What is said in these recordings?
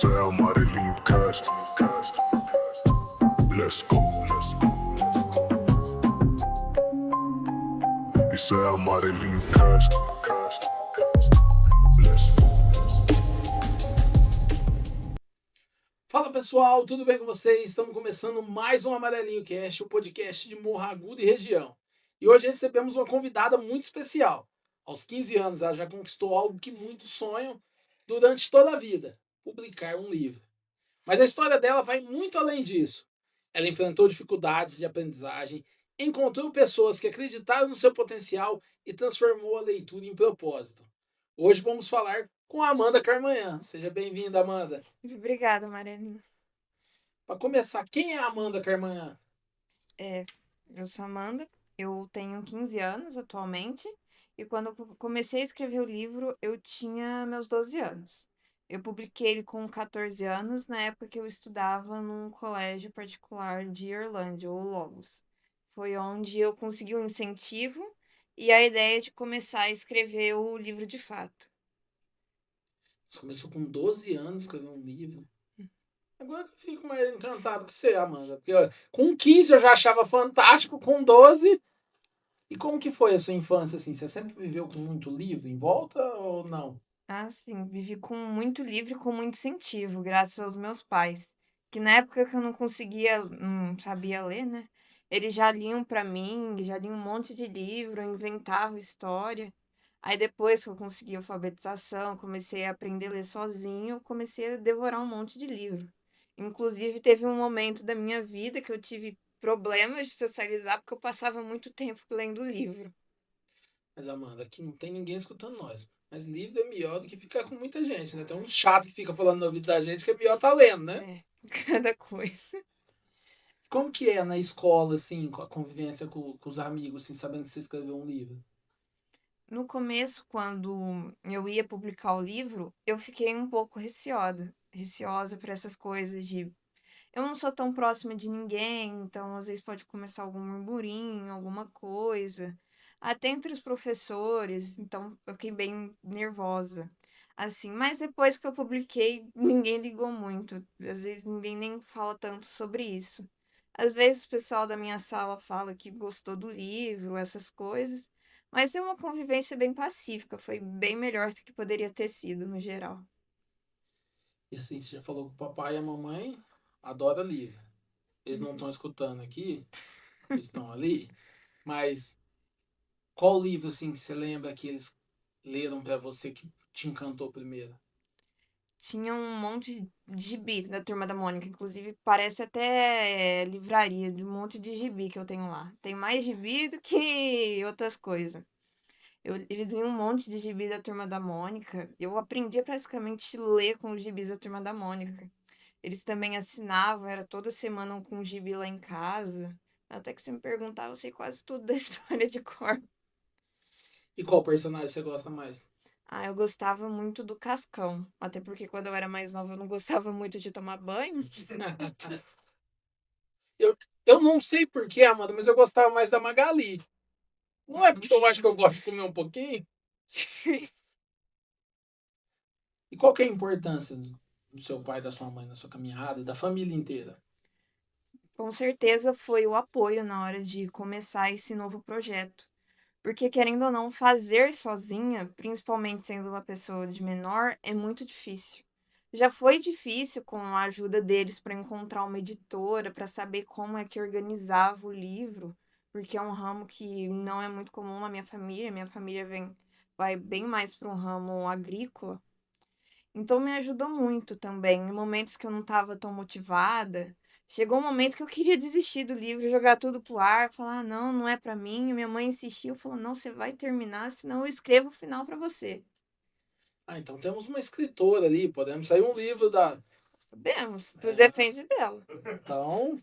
Isso é Amarelinho Cast. Let's go. Isso é Amarelinho Cast. Let's go. Fala pessoal, tudo bem com vocês? Estamos começando mais um Amarelinho Cast, o podcast de Morro Agudo e região. E hoje recebemos uma convidada muito especial. Aos 15 anos, ela já conquistou algo que muitos sonham durante toda a vida: publicar um livro. Mas a história dela vai muito além disso. Ela enfrentou dificuldades de aprendizagem, encontrou pessoas que acreditaram no seu potencial e transformou a leitura em propósito. Hoje vamos falar com a Amanda Carmanhã. Seja bem-vinda, Amanda. Obrigada, Marianinha. Para começar, quem é a Amanda Carmanhã? Eu sou Amanda, eu tenho 15 anos atualmente, e quando eu comecei a escrever o livro, eu tinha meus 12 anos. Eu publiquei ele com 14 anos, na época que eu estudava num colégio particular de Irlândia, ou Logos. Foi onde eu consegui um incentivo e a ideia de começar a escrever o livro de fato. Você começou com 12 anos a escrever um livro. Agora que eu fico mais encantado com você, Amanda. Porque ó, com 15 eu já achava fantástico, com 12. E como que foi a sua infância, assim? Você sempre viveu com muito livro em volta ou não? Ah, sim, vivi com muito livro e com muito incentivo, graças aos meus pais, que na época que eu não sabia ler, né? Eles já liam para mim, já liam um monte de livro, inventavam história. Aí depois que eu consegui alfabetização, comecei a aprender a ler sozinho, eu comecei a devorar um monte de livro. Inclusive, teve um momento da minha vida que eu tive problemas de socializar porque eu passava muito tempo lendo livro. Mas, Amanda, aqui não tem ninguém escutando nós. Mas livro é melhor do que ficar com muita gente, né? Tem uns chato que fica falando na vida da gente que é melhor tá lendo, né? É, cada coisa. Como que é na escola, assim, com a convivência com os amigos, assim, sabendo que você escreveu um livro? No começo, quando eu ia publicar o livro, eu fiquei um pouco receosa por essas coisas de eu não sou tão próxima de ninguém, então às vezes pode começar algum murmurinho, alguma coisa. Até entre os professores, então eu fiquei bem nervosa. Assim, mas depois que eu publiquei, ninguém ligou muito. Às vezes ninguém nem fala tanto sobre isso. Às vezes o pessoal da minha sala fala que gostou do livro, essas coisas, mas é uma convivência bem pacífica, foi bem melhor do que poderia ter sido no geral. E assim, você já falou que o papai e a mamãe adoram livro. Eles não Uhum. estão escutando aqui, eles estão ali. Mas qual livro, assim, que você lembra que eles leram pra você que te encantou primeiro? Tinha um monte de gibi da Turma da Mônica, inclusive parece até livraria de um monte de gibi que eu tenho lá. Tem mais gibi do que outras coisas. Eles liam um monte de gibi da Turma da Mônica. Eu aprendi a praticamente ler com os gibis da Turma da Mônica. Eles também assinavam, era toda semana com um gibi lá em casa. Até que você me perguntava, eu sei quase tudo da história de cor. E qual personagem você gosta mais? Ah, eu gostava muito do Cascão. Até porque quando eu era mais nova eu não gostava muito de tomar banho. eu não sei porquê, Amanda, mas eu gostava mais da Magali. Não é porque eu acho que eu gosto de comer um pouquinho? E qual que é a importância do seu pai, da sua mãe, na sua caminhada e da família inteira? Com certeza foi o apoio na hora de começar esse novo projeto. Porque, querendo ou não, fazer sozinha, principalmente sendo uma pessoa de menor, é muito difícil. Já foi difícil com a ajuda deles para encontrar uma editora, para saber como é que organizava o livro, porque é um ramo que não é muito comum na minha família. Minha família vai bem mais para um ramo agrícola. Então me ajudou muito também. Em momentos que eu não estava tão motivada, chegou um momento que eu queria desistir do livro, jogar tudo pro ar, falar: "Ah, não, não é para mim". Minha mãe insistiu, falou: "Não, você vai terminar, senão eu escrevo o final para você". Ah, então temos uma escritora ali, podemos sair um livro da. Podemos, tudo É, depende dela. então,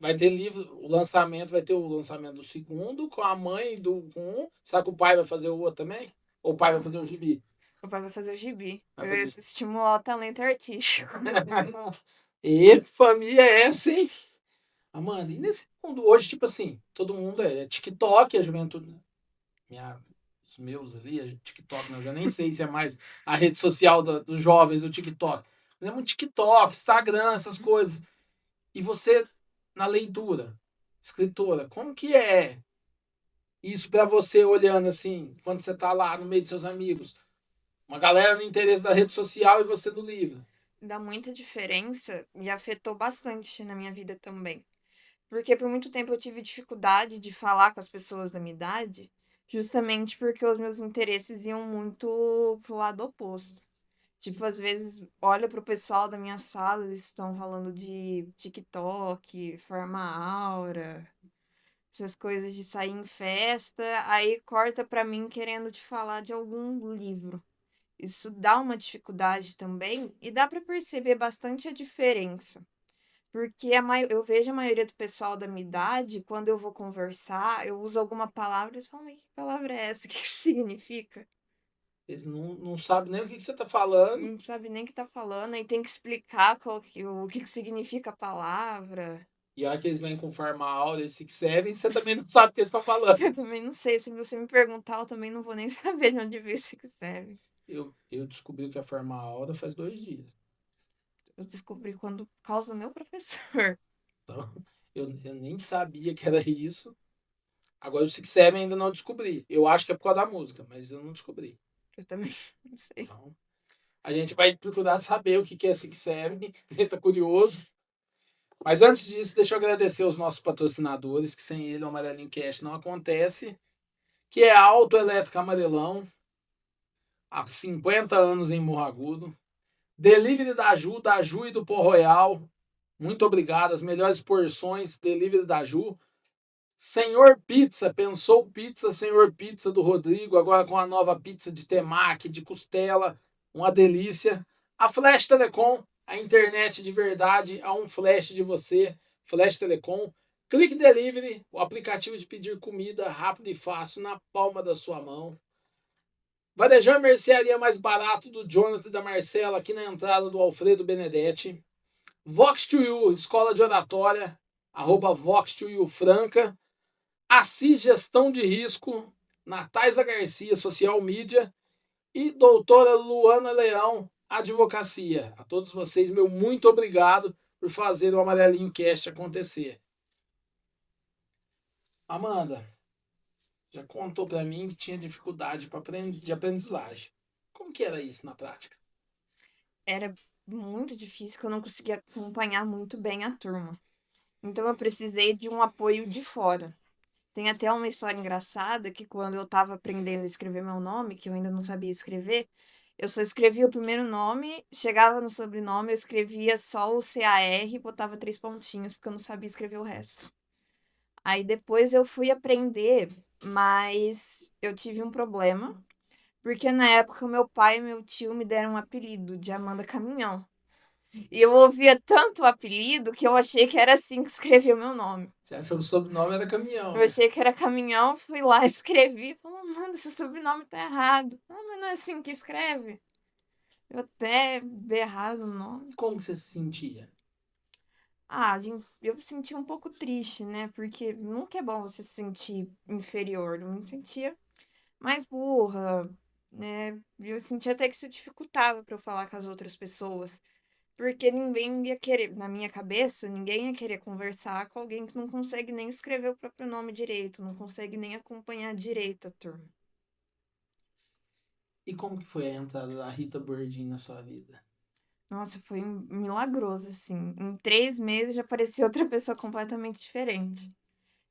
vai ter livro, o lançamento, vai ter o lançamento do segundo, com a mãe com um. Será que o pai vai fazer o outro também? Ou o pai vai fazer o gibi? O pai vai fazer o gibi. Vai Eu fazer. estimular o talento artístico. E família é essa, hein? Amanda, e nesse mundo hoje, tipo assim, todo mundo é TikTok, a juventude. Minha os meus ali, TikTok, né? Eu já nem sei se é mais a rede social dos jovens, o TikTok. Eu lembro TikTok, Instagram, essas coisas. E você, na leitura, escritora, como que é isso pra você olhando assim, quando você tá lá no meio de seus amigos? Uma galera no interesse da rede social e você do livro. Dá muita diferença e afetou bastante na minha vida também. Porque por muito tempo eu tive dificuldade de falar com as pessoas da minha idade, justamente porque os meus interesses iam muito pro lado oposto. Tipo, às vezes, olha pro pessoal da minha sala, eles estão falando de TikTok, forma aura, essas coisas de sair em festa, aí corta pra mim querendo te falar de algum livro. Isso dá uma dificuldade também e dá pra perceber bastante a diferença. Porque eu vejo a maioria do pessoal da minha idade, quando eu vou conversar, eu uso alguma palavra, eles falam, mas que palavra é essa? O que que significa? Eles não sabem nem o que você tá falando. Não sabe nem o que tá falando, aí tem que explicar o que que significa a palavra. E a hora que eles vêm com forma áurea, eles se servem, você também não sabe o que eles estão falando. Eu também não sei, se você me perguntar, eu também não vou nem saber de onde veio isso que serve. Eu descobri que a forma áurea faz 2 dias. Eu descobri quando, por causa do meu professor. Então, eu nem sabia que era isso. Agora o Six Seven ainda não descobri. Eu acho que é por causa da música, mas eu não descobri. Eu também não sei. Então, a gente vai procurar saber o que é Six Seven. Ele tá curioso. Mas antes disso, deixa eu agradecer os nossos patrocinadores, que sem ele o Amarelinho Cast não acontece. Que é a Autoelétrica Amarelão, há 50 anos em Morro Agudo. Delivery da Ju e do Pô Royal. Muito obrigado. As melhores porções, delivery da Ju. Senhor Pizza, pensou pizza, Senhor Pizza do Rodrigo, agora com a nova pizza de temaki, de costela, uma delícia. A Flash Telecom, a internet de verdade, a um flash de você, Flash Telecom. Clique Delivery, o aplicativo de pedir comida rápido e fácil na palma da sua mão. Varejão e Mercearia mais barato do Jonathan e da Marcela, aqui na entrada do Alfredo Benedetti. Vox2U, Escola de Oratória, @Vox2U Franca. Assis Gestão de Risco, Natais da Garcia, Social Media e doutora Luana Leão, Advocacia. A todos vocês, meu muito obrigado por fazer o Amarelinho Cast acontecer. Amanda, já contou para mim que tinha dificuldade de aprendizagem. Como que era isso na prática? Era muito difícil, que eu não conseguia acompanhar muito bem a turma. Então eu precisei de um apoio de fora. Tem até uma história engraçada que quando eu estava aprendendo a escrever meu nome, que eu ainda não sabia escrever, eu só escrevia o primeiro nome, chegava no sobrenome, eu escrevia só o CAR, botava 3 pontinhos, porque eu não sabia escrever o resto. Aí depois eu fui aprender, mas eu tive um problema, porque na época o meu pai e meu tio me deram um apelido de Amanda Caminhão. E eu ouvia tanto o apelido que eu achei que era assim que escrevia o meu nome. Você achou que o sobrenome era Caminhão, Eu né? achei que era Caminhão, fui lá, escrevi, falei, Amanda, seu sobrenome tá errado. Ah, mas não é assim que escreve. Eu até vi errado o nome. Como que você se sentia? Ah, eu me senti um pouco triste, né? Porque nunca é bom você se sentir inferior. Eu me sentia mais burra, né? Eu sentia até que isso dificultava para eu falar com as outras pessoas. Porque ninguém ia querer, na minha cabeça, ninguém ia querer conversar com alguém que não consegue nem escrever o próprio nome direito, não consegue nem acompanhar direito a turma. E como que foi a entrada da Rita Bordin na sua vida? Nossa, foi milagroso, assim. Em 3 meses já parecia outra pessoa completamente diferente.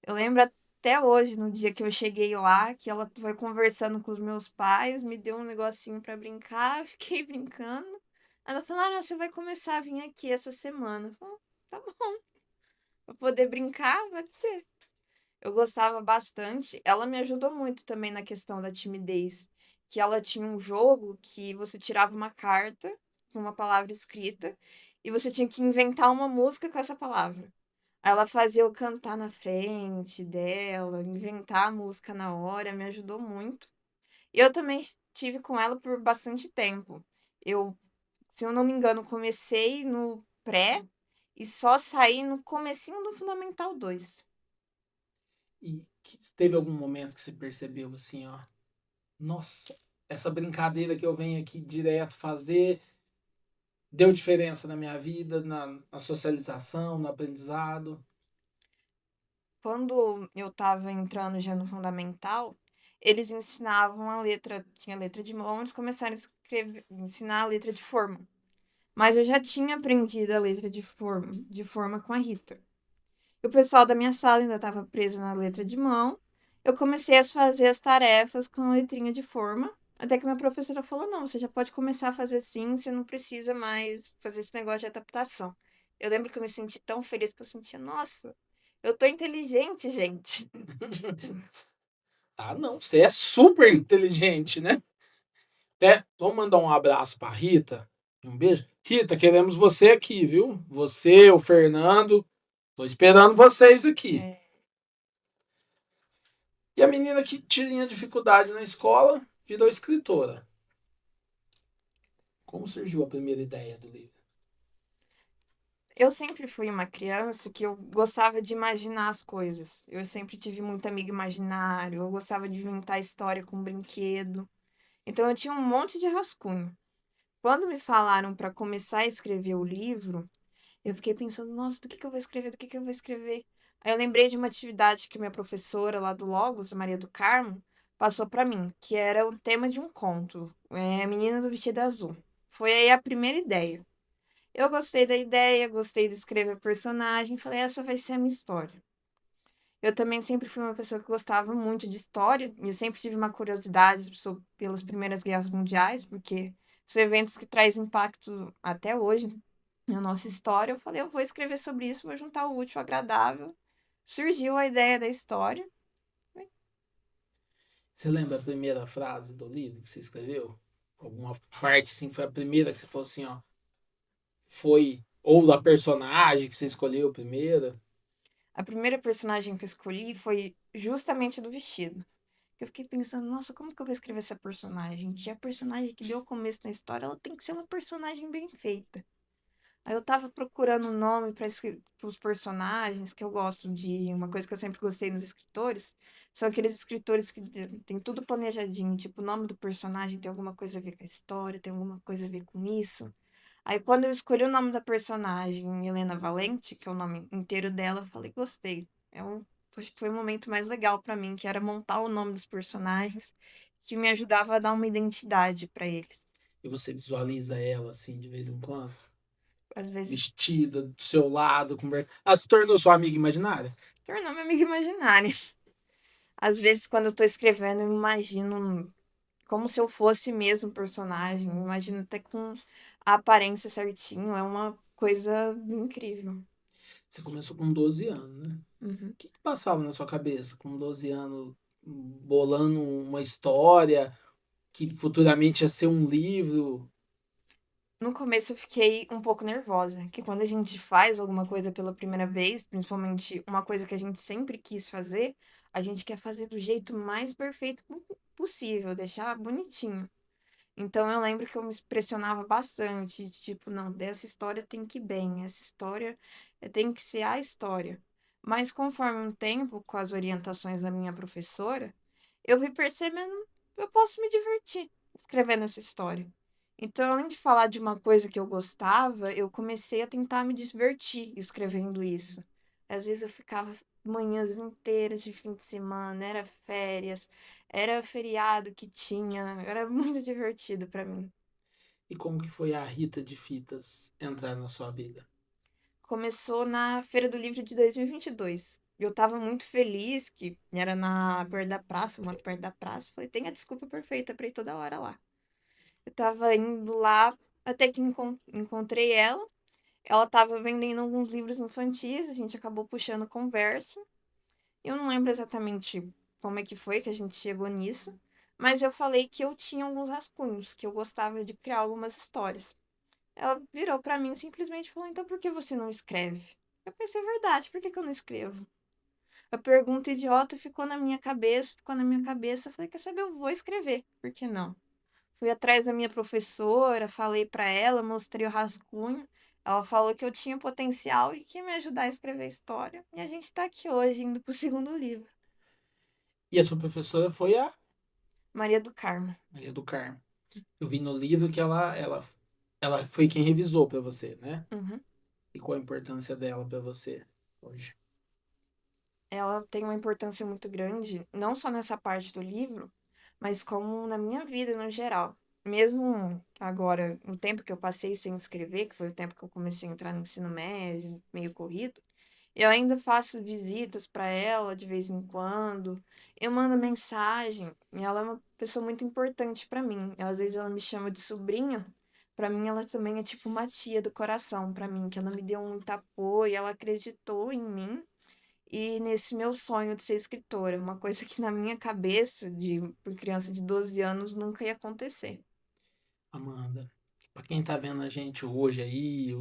Eu lembro até hoje, no dia que eu cheguei lá, que ela foi conversando com os meus pais, me deu um negocinho pra brincar, eu fiquei brincando. Ela falou: Ah, não, você vai começar a vir aqui essa semana. Eu falei, tá bom, pra poder brincar, pode ser. Eu gostava bastante. Ela me ajudou muito também na questão da timidez, que ela tinha um jogo que você tirava uma carta com uma palavra escrita e você tinha que inventar uma música com essa palavra. Aí ela fazia eu cantar na frente dela, inventar a música na hora, me ajudou muito. E eu também estive com ela por bastante tempo. Eu, se eu não me engano, comecei no pré e só saí no comecinho do Fundamental 2. E teve algum momento que você percebeu assim, ó, Nossa, essa brincadeira que eu venho aqui direto fazer deu diferença na minha vida, na socialização, no aprendizado. Quando eu estava entrando já no fundamental, eles ensinavam a letra, tinha letra de mão, eles começaram a ensinar a letra de forma. Mas eu já tinha aprendido a letra de forma com a Rita. E o pessoal da minha sala ainda estava preso na letra de mão. Eu comecei a fazer as tarefas com a letrinha de forma, até que minha professora falou: não, você já pode começar a fazer assim, você não precisa mais fazer esse negócio de adaptação. Eu lembro que eu me senti tão feliz que eu sentia, nossa, eu tô inteligente, gente. Ah, não, você é super inteligente, né? Vamos mandar um abraço pra Rita. Um beijo. Rita, queremos você aqui, viu? Você, o Fernando. Tô esperando vocês aqui. É, E a menina que tinha dificuldade na escola virou escritora. Como surgiu a primeira ideia do livro? eu sempre fui uma criança que eu gostava de imaginar as coisas. Eu sempre tive muito amigo imaginário, eu gostava de inventar história com brinquedo. Então eu tinha um monte de rascunho. Quando me falaram para começar a escrever o livro, eu fiquei pensando, nossa, do que eu vou escrever? Do que eu vou escrever? Aí eu lembrei de uma atividade que minha professora lá do Logos, a Maria do Carmo, passou para mim, que era o tema de um conto, A Menina do Vestido Azul. Foi aí a primeira ideia. Eu gostei da ideia, gostei de escrever personagem, falei, essa vai ser a minha história. Eu também sempre fui uma pessoa que gostava muito de história, e eu sempre tive uma curiosidade pelas Primeiras Guerras Mundiais, porque são eventos que trazem impacto até hoje na nossa história. Eu falei, eu vou escrever sobre isso, vou juntar o útil ao agradável. Surgiu a ideia da história. Você lembra a primeira frase do livro que você escreveu? Alguma parte assim foi a primeira que você falou assim, ó, foi ou da personagem que você escolheu primeiro? A primeira personagem que eu escolhi foi justamente do vestido. Eu fiquei pensando, nossa, como que eu vou escrever essa personagem? Que a personagem que deu começo na história, ela tem que ser uma personagem bem feita. Aí eu tava procurando um nome para os personagens, que eu gosto de. Uma coisa que eu sempre gostei nos escritores, são aqueles escritores que tem tudo planejadinho, tipo, o nome do personagem tem alguma coisa a ver com a história, tem alguma coisa a ver com isso. Aí quando eu escolhi o nome da personagem, Helena Valente, que é o nome inteiro dela, eu falei, gostei. Acho que foi o momento mais legal para mim, que era montar o nome dos personagens, que me ajudava a dar uma identidade para eles. E você visualiza ela assim de vez em quando? Às vezes Vestida do seu lado, conversa. Ela se tornou sua amiga imaginária? tornou minha amiga imaginária. Às vezes, quando eu tô escrevendo, eu imagino como se eu fosse mesmo o personagem. Eu imagino até com a aparência certinho. É uma coisa incrível. Você começou com 12 anos, né? Uhum. O que passava na sua cabeça com 12 anos, bolando uma história que futuramente ia ser um livro? No começo eu fiquei um pouco nervosa, que quando a gente faz alguma coisa pela primeira vez, principalmente uma coisa que a gente sempre quis fazer, a gente quer fazer do jeito mais perfeito possível, deixar bonitinho. Então eu lembro que eu me pressionava bastante, tipo, não, dessa história tem que ir bem, essa história tem que ser a história. Mas conforme um tempo, com as orientações da minha professora, eu fui percebendo, eu posso me divertir escrevendo essa história. Então, além de falar de uma coisa que eu gostava, eu comecei a tentar me divertir escrevendo isso. Às vezes eu ficava manhãs inteiras de fim de semana, era férias, era feriado que tinha, era muito divertido pra mim. E como que foi a Rita de Fitas entrar na sua vida? Começou na Feira do Livro de 2022. Eu tava muito feliz, que era perto da praça, eu moro perto da praça. Falei, tem a desculpa perfeita pra ir toda hora lá. Eu tava indo lá, até que encontrei ela. Ela tava vendendo alguns livros infantis, a gente acabou puxando conversa. Eu não lembro exatamente como é que foi que a gente chegou nisso, mas eu falei que eu tinha alguns rascunhos, que eu gostava de criar algumas histórias. Ela virou pra mim e simplesmente falou: então por que você não escreve? Eu pensei, é verdade, por que que eu não escrevo? A pergunta idiota ficou na minha cabeça, ficou na minha cabeça. Eu falei, quer saber, eu vou escrever, por que não? Fui atrás da minha professora, falei pra ela, mostrei o rascunho. Ela falou que eu tinha potencial e que ia me ajudar a escrever a história. E a gente tá aqui hoje, indo pro segundo livro. E a sua professora foi a Maria do Carmo. Maria do Carmo. Eu vi no livro que ela foi quem revisou para você, né? Uhum. E qual a importância dela para você hoje? Ela tem uma importância muito grande, não só nessa parte do livro, mas como na minha vida no geral. Mesmo agora, no tempo que eu passei sem escrever, que foi o tempo que eu comecei a entrar no ensino médio, meio corrido, eu ainda faço visitas para ela de vez em quando. Eu mando mensagem, e ela é uma pessoa muito importante para mim. Às vezes ela me chama de sobrinha. Para mim ela também é tipo uma tia do coração para mim, que ela me deu muito apoio, ela acreditou em mim e nesse meu sonho de ser escritora, uma coisa que na minha cabeça, de por criança de 12 anos, nunca ia acontecer. Amanda, para quem tá vendo a gente hoje aí,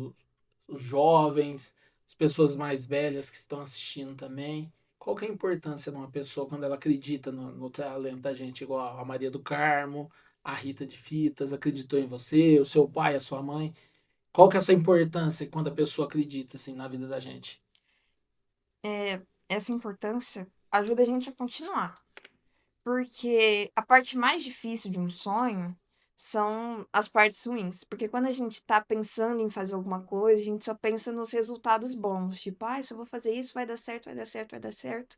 os jovens, as pessoas mais velhas que estão assistindo também, qual que é a importância de uma pessoa quando ela acredita no talento da gente, igual a Maria do Carmo, a Rita de Fitas, acreditou em você, o seu pai, a sua mãe? Qual que é essa importância quando a pessoa acredita assim na vida da gente? Essa importância ajuda a gente a continuar, porque a parte mais difícil de um sonho são as partes ruins, porque quando a gente tá pensando em fazer alguma coisa, a gente só pensa nos resultados bons, tipo, ah, se eu vou fazer isso, vai dar certo, vai dar certo, vai dar certo.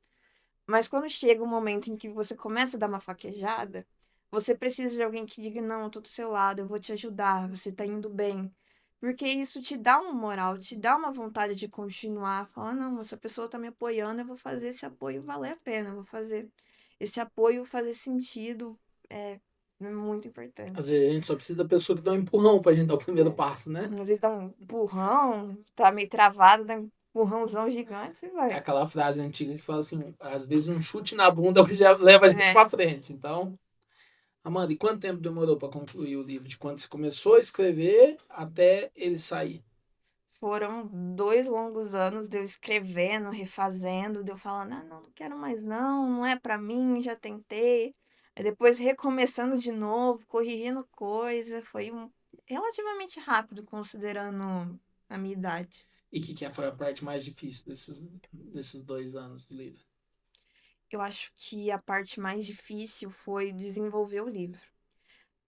Mas quando chega o momento em que você começa a dar uma faquejada, você precisa de alguém que diga: não, eu tô do seu lado, eu vou te ajudar, você tá indo bem. Porque isso te dá uma moral, te dá uma vontade de continuar. Falar: não, essa pessoa tá me apoiando, eu vou fazer esse apoio valer a pena, eu vou fazer esse apoio fazer sentido. É, é muito Às importante. vezes a gente só precisa da pessoa que dá um empurrão pra gente dar o primeiro É. passo, né? Às vezes dá um empurrão, tá meio travado, dá um empurrãozão gigante e É vai. aquela frase antiga que fala assim, às vezes um chute na bunda é o que já leva a gente É. pra frente. Então, Amanda, e quanto tempo demorou para concluir o livro? De quando você começou a escrever até ele sair? Foram 2 longos anos de eu escrevendo, refazendo, de eu falando: "Ah, não, não quero mais não, não é pra mim, já tentei". Aí depois recomeçando de novo, corrigindo coisa, foi relativamente rápido considerando a minha idade. E o que foi a parte mais difícil desses 2 anos do livro? Eu acho que a parte mais difícil foi desenvolver o livro,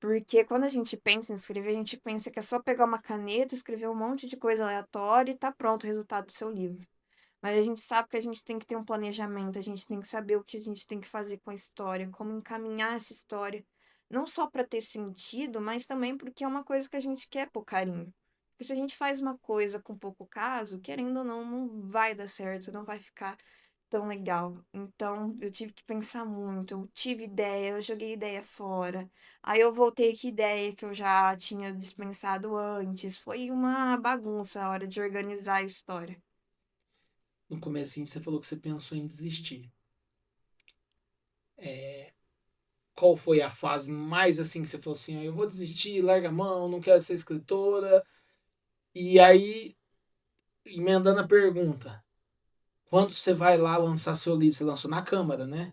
porque quando a gente pensa em escrever, a gente pensa que é só pegar uma caneta, escrever um monte de coisa aleatória e tá pronto o resultado do seu livro. Mas a gente sabe que a gente tem que ter um planejamento, a gente tem que saber o que a gente tem que fazer com a história, como encaminhar essa história, não só para ter sentido, mas também porque é uma coisa que a gente quer por carinho. Porque se a gente faz uma coisa com pouco caso, querendo ou não, não vai dar certo, não vai ficar tão legal. Então, eu tive que pensar muito, eu tive ideia, eu joguei ideia fora. Aí eu voltei com ideia que eu já tinha dispensado antes. Foi uma bagunça a hora de organizar a história. No comecinho você falou que você pensou em desistir. Qual foi a fase mais assim que você falou assim, ó, eu vou desistir, larga a mão, não quero ser escritora? E aí, emendando a pergunta, quando você vai lá lançar seu livro, você lançou na Câmara, né?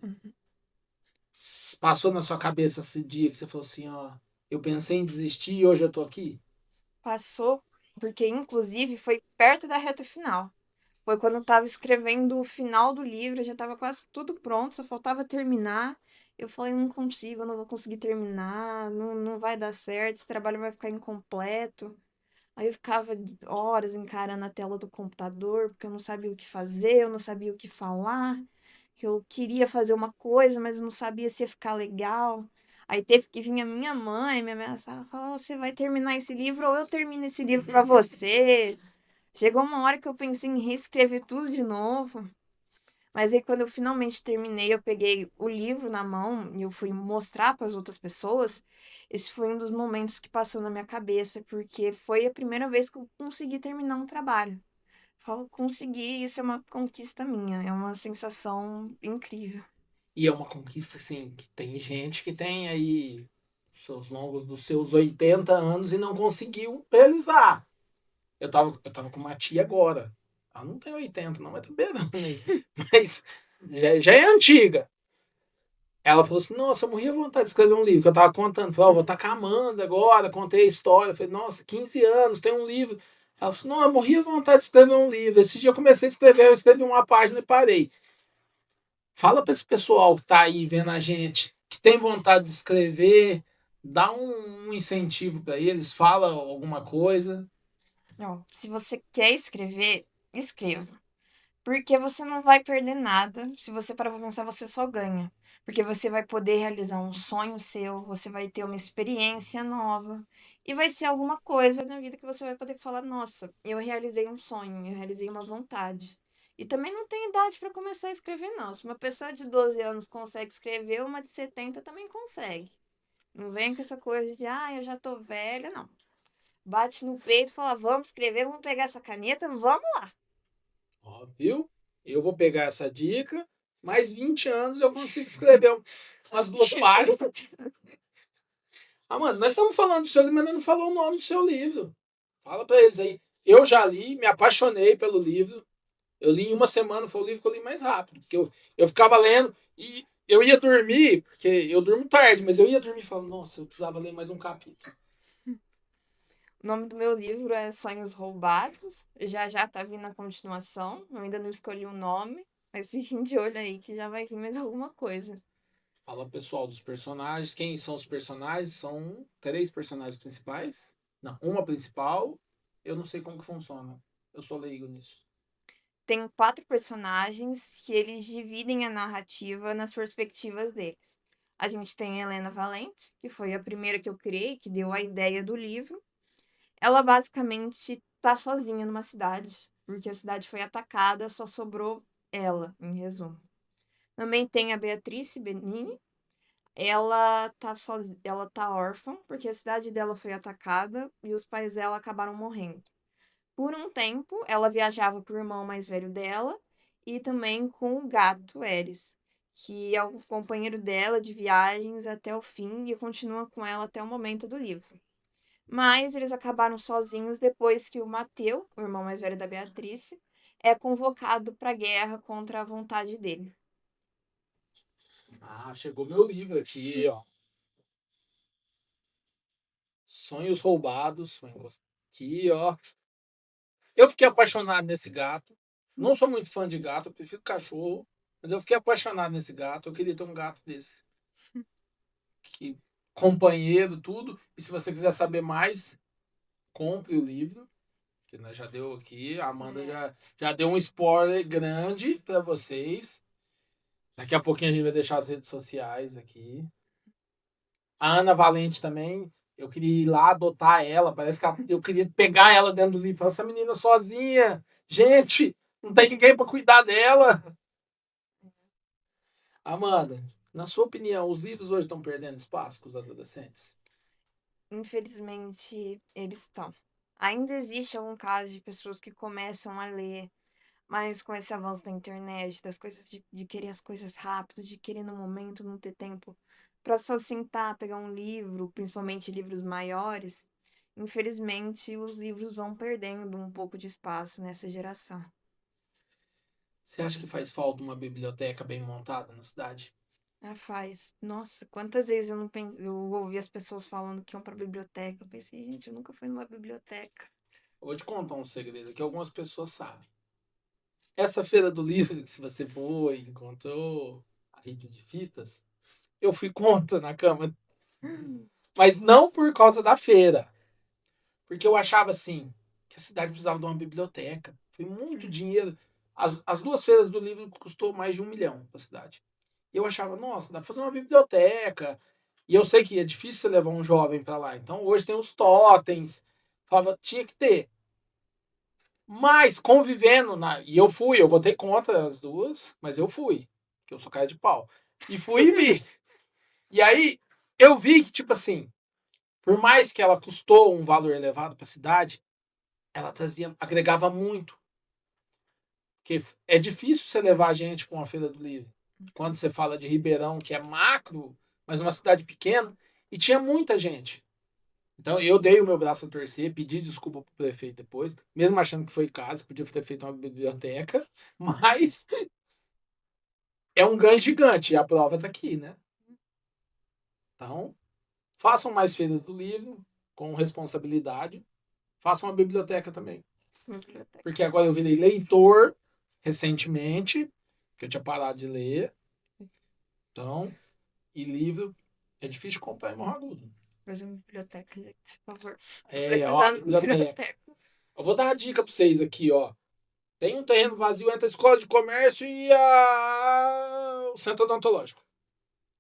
Passou na sua cabeça esse dia que você falou assim, ó, eu pensei em desistir e hoje eu tô aqui? Passou, porque inclusive foi perto da reta final. Foi quando eu estava escrevendo o final do livro, já estava quase tudo pronto, só faltava terminar. Eu falei, não consigo, eu não vou conseguir terminar, não, não vai dar certo, esse trabalho vai ficar incompleto. Aí eu ficava horas encarando a tela do computador, porque eu não sabia o que fazer, eu não sabia o que falar, que eu queria fazer uma coisa, mas eu não sabia se ia ficar legal. Aí teve que vir a minha mãe me ameaçar, falar, "Ó, você vai terminar esse livro ou eu termino esse livro para você". Chegou uma hora que eu pensei em reescrever tudo de novo. Mas aí quando eu finalmente terminei, eu peguei o livro na mão e eu fui mostrar para as outras pessoas. Esse foi um dos momentos que passou na minha cabeça, porque foi a primeira vez que eu consegui terminar um trabalho. Falo, consegui, isso é uma conquista minha, é uma sensação incrível. E é uma conquista, assim, que tem gente que tem aí seus longos dos seus 80 anos e não conseguiu realizar. Eu tava com uma tia agora. Ela não tem 80, não, mas tá beirando aí. Mas já é antiga. Ela falou assim: nossa, eu morria de vontade de escrever um livro. Que eu tava contando. Falei: ó, vou estar com a Amanda agora. Contei a história. Falei: nossa, 15 anos, tem um livro. Ela falou: não, eu morria de vontade de escrever um livro. Esse dia eu comecei a escrever, eu escrevi uma página e parei. Fala para esse pessoal que tá aí vendo a gente, que tem vontade de escrever, dá um incentivo para eles, fala alguma coisa. Ó, se você quer escrever, escreva. Porque você não vai perder nada. Se você parar pra pensar, você só ganha. Porque você vai poder realizar um sonho seu, você vai ter uma experiência nova. E vai ser alguma coisa na vida que você vai poder falar: nossa, eu realizei um sonho, eu realizei uma vontade. E também não tem idade para começar a escrever, não. Se uma pessoa de 12 anos consegue escrever, uma de 70 também consegue. Não vem com essa coisa de, eu já tô velha, não. Bate no peito e fala: vamos escrever, vamos pegar essa caneta, vamos lá. Ó, viu? Eu vou pegar essa dica, mais 20 anos eu consigo escrever umas 2 páginas. Mano, nós estamos falando do seu livro, mas não falou o nome do seu livro. Fala pra eles aí. Eu já li, me apaixonei pelo livro. Eu li em uma semana, foi o livro que eu li mais rápido. Porque eu ficava lendo e eu ia dormir, porque eu durmo tarde, mas eu ia dormir falando, nossa, eu precisava ler mais um capítulo. O nome do meu livro é Sonhos Roubados. Já tá vindo a continuação. Eu ainda não escolhi o nome, mas fiquem de olho aí que já vai vir mais alguma coisa. Fala pessoal dos personagens. Quem são os personagens? São 3 personagens principais. Não, uma principal. Eu não sei como que funciona. Eu sou leigo nisso. Tem 4 personagens que eles dividem a narrativa nas perspectivas deles. A gente tem a Helena Valente, que foi a primeira que eu criei, que deu a ideia do livro. Ela basicamente tá sozinha numa cidade, porque a cidade foi atacada, só sobrou ela, em resumo. Também tem a Beatrice Benini. Ela tá órfã, porque a cidade dela foi atacada e os pais dela acabaram morrendo. Por um tempo, ela viajava com o irmão mais velho dela e também com o gato Eris, que é o companheiro dela de viagens até o fim e continua com ela até o momento do livro. Mas eles acabaram sozinhos depois que o Mateu, o irmão mais velho da Beatrice, é convocado para a guerra contra a vontade dele. Chegou meu livro aqui, ó. Sonhos Roubados. Vou encostar aqui, ó. Eu fiquei apaixonado nesse gato. Não sou muito fã de gato, eu prefiro cachorro. Mas eu fiquei apaixonado nesse gato. Eu queria ter um gato desse. Que, companheiro, tudo. E se você quiser saber mais, compre o livro. Que nós já deu aqui. A Amanda já deu um spoiler grande para vocês. Daqui a pouquinho a gente vai deixar as redes sociais aqui. A Ana Valente também. Eu queria ir lá adotar ela. Parece que eu queria pegar ela dentro do livro. Falar, essa menina sozinha. Gente, não tem ninguém para cuidar dela. Amanda, na sua opinião, os livros hoje estão perdendo espaço com os adolescentes? Infelizmente, eles estão. Ainda existe algum caso de pessoas que começam a ler, mas com esse avanço da internet, das coisas de querer as coisas rápido, de querer no momento, não ter tempo para só sentar, pegar um livro, principalmente livros maiores, infelizmente os livros vão perdendo um pouco de espaço nessa geração. Você acha que faz falta uma biblioteca bem montada na cidade? Faz. Nossa, quantas vezes eu não pensei, eu ouvi as pessoas falando que iam pra biblioteca. Eu pensei, gente, eu nunca fui numa biblioteca. Eu vou te contar um segredo que algumas pessoas sabem. Essa feira do livro que se você foi, encontrou a rede de fitas, eu fui contra na Câmara. Mas não por causa da feira. Porque eu achava assim, que a cidade precisava de uma biblioteca. Foi muito dinheiro. As 2 feiras do livro custou mais de 1 milhão para a cidade. E eu achava, nossa, dá para fazer uma biblioteca. E eu sei que é difícil você levar um jovem para lá. Então hoje tem os totens. Falava, tinha que ter. Mas convivendo e eu fui, eu votei contra as 2, mas eu fui, que eu sou cara de pau. E fui e vi. E aí eu vi que tipo assim, por mais que ela custou um valor elevado para a cidade, ela agregava muito. Porque é difícil você levar a gente para uma feira do livro. Quando você fala de Ribeirão, que é macro, mas uma cidade pequena, e tinha muita gente. Então eu dei o meu braço a torcer, pedi desculpa pro prefeito depois, mesmo achando que foi caso, podia ter feito uma biblioteca, mas é um ganho gigante, e a prova tá aqui, né? Então, façam mais feiras do livro, com responsabilidade, façam uma biblioteca também. Biblioteca. Porque agora eu virei leitor recentemente, que eu tinha parado de ler. Então, E livro é difícil de comprar em Morro Agudo. Fazer uma biblioteca, gente, por favor. É, ó, Precisando de biblioteca. biblioteca. Eu vou dar uma dica pra vocês aqui, ó. Tem um terreno vazio entre a escola de comércio e o centro odontológico.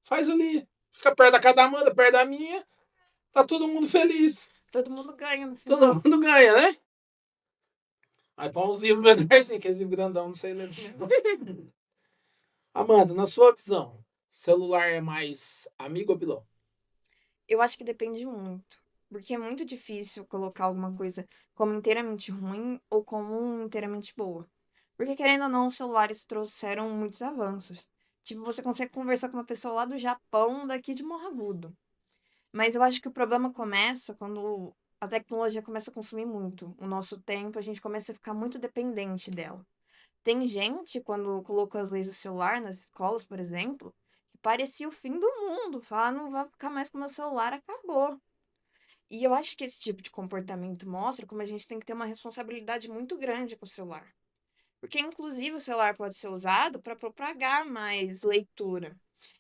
Faz ali. Fica perto da casa da Amanda, perto da minha. Tá todo mundo feliz. Todo mundo ganha no Todo final. mundo ganha, né? Aí põe uns livros menorzinhos, aqueles livros grandão, não sei ler. Amanda, na sua visão, celular é mais amigo ou vilão? Eu acho que depende muito. Porque é muito difícil colocar alguma coisa como inteiramente ruim ou como inteiramente boa. Porque, querendo ou não, os celulares trouxeram muitos avanços. Tipo, você consegue conversar com uma pessoa lá do Japão, daqui de Morro Agudo. Mas eu acho que o problema começa quando a tecnologia começa a consumir muito o nosso tempo, a gente começa a ficar muito dependente dela. Tem gente, quando colocou as leis do celular nas escolas, por exemplo, que parecia o fim do mundo. Fala, não vai ficar mais com o meu celular, acabou. E eu acho que esse tipo de comportamento mostra como a gente tem que ter uma responsabilidade muito grande com o celular. Porque, inclusive, o celular pode ser usado para propagar mais leitura.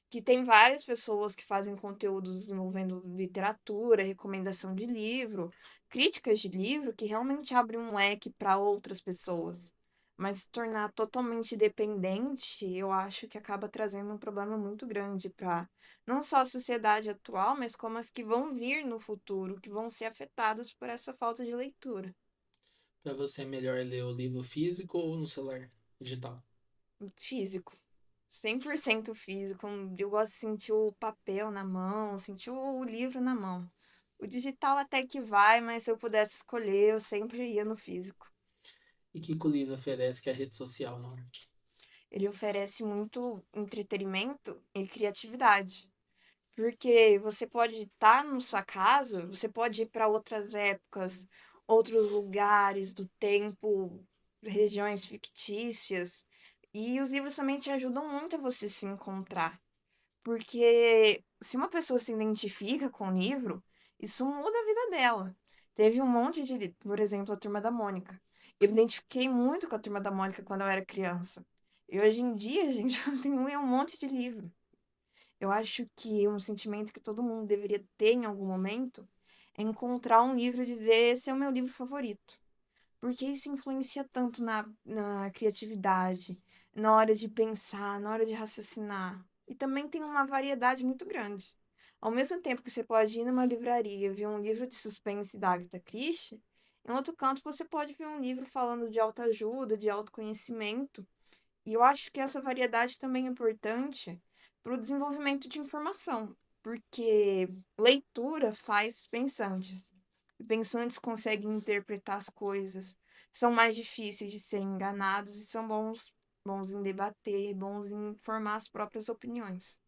Que tem várias pessoas que fazem conteúdos envolvendo literatura, recomendação de livro, críticas de livro, que realmente abrem um leque para outras pessoas. Mas se tornar totalmente dependente, eu acho que acaba trazendo um problema muito grande para não só a sociedade atual, mas como as que vão vir no futuro, que vão ser afetadas por essa falta de leitura. Pra você é melhor ler o livro físico ou no celular digital? Físico. 100% físico. Eu gosto de sentir o papel na mão, sentir o livro na mão. O digital até que vai, mas se eu pudesse escolher, eu sempre ia no físico. E que o livro oferece que a rede social não? Ele oferece muito entretenimento e criatividade. Porque você pode estar na sua casa, você pode ir para outras épocas, outros lugares do tempo, regiões fictícias. E os livros também te ajudam muito a você se encontrar. Porque se uma pessoa se identifica com o livro, isso muda a vida dela. Teve um monte de, por exemplo, a Turma da Mônica. Eu me identifiquei muito com a Turma da Mônica quando eu era criança. E hoje em dia, gente, eu tenho um monte de livro. Eu acho que um sentimento que todo mundo deveria ter em algum momento é encontrar um livro e dizer: esse é o meu livro favorito. Porque isso influencia tanto na criatividade, na hora de pensar, na hora de raciocinar. E também tem uma variedade muito grande. Ao mesmo tempo que você pode ir numa livraria e ver um livro de suspense da Agatha Christie, em outro canto você pode ver um livro falando de autoajuda, de autoconhecimento. E eu acho que essa variedade também é importante para o desenvolvimento de informação, porque leitura faz pensantes. E pensantes conseguem interpretar as coisas, são mais difíceis de serem enganados e são bons em debater, bons em formar as próprias opiniões.